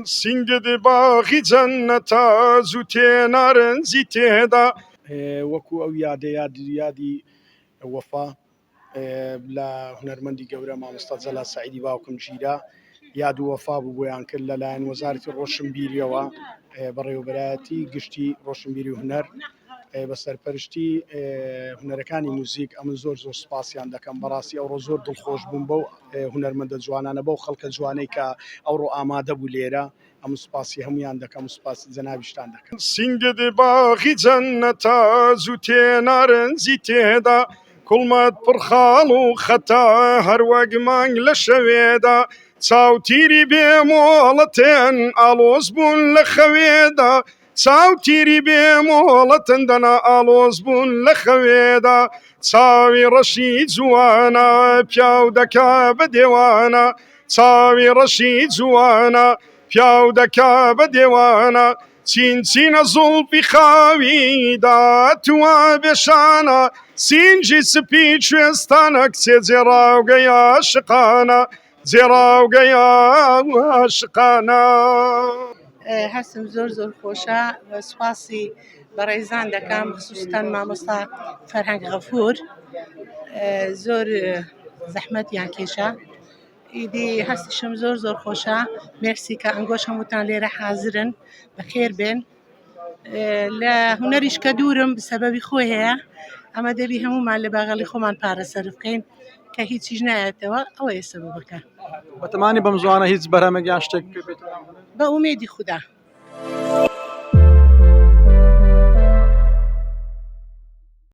سنگد باغی جنتا زوتێ نارنجی تێدا وەکو ئەو یادی وەفا لە هونەرمەندی گەورە مامۆستا جەلال سەعیدی باوکم ژیرا یاد و وەفا بوو بۆیان کرد لەلایەن وەزارەتی ڕۆشنبیریەوە بەڕێوەبەرایەتی گشتی ڕۆشنبیری و هونەر بە سەرپەرشتی هونەرەکانی موزیک ئەمن زۆر سوپاسیان دەکەم بەڕاستی ئەوڕۆ زۆر دڵخۆش بووم بەو هونەرمەندە جوانانە بەو خەڵکە جوانەی کە ئەوڕۆ ئامادە بوو لێرە ئەم سوپاسی هەمویان دەکەم و سوپاسی جەنابیشتان دەکەم. سنگد باغی جەنەتا زوتێ نارنجی تێدا کوڵمەت پڕخاڵ و خەتا هەروەک مانگ لە شەوێدا چاوتیری بێمۆڵەتێن ئالۆز بوون لە خەوێدا چاوتیری بێمۆڵەتن دەنا ئالۆز بوون لە خەوێدا چاوی ڕەشی جوانە پیاو دەکا بە دێوانە چاوی ڕەشی جوانە پیاو دەکا بە دێوانە چینچینە زوڵپی خاویدا تووا بێشانە سینجی سپی کوێستانە کچێ جێڕاوگەیا عاشقانە جێڕاوگەیا عاشقانە. هەستم زۆر خۆشە سوپاسی بەڕێزان دەکەم خصوصتەن مامۆستا فەرهەنگ غەفور زۆر زەحمەتیان کێشە ئیدی هەستیشم زۆر خۆشە مێرسی کە ئەنگۆش هەمووتان لێرە حازرن بەخێر بێن لە هونەریش کە دوورم سەبەبی خۆی هەیە ئەمە دەبی هەمومان لە باغەڵی خۆمان پارە سەرف بکەین کە هیچیش نایەتەوە ئەوەیە سەبەبەکە بەتەمانی بەم زوانە هیچ بەرهەمێکیان شتێک بە ئومێدی خودا.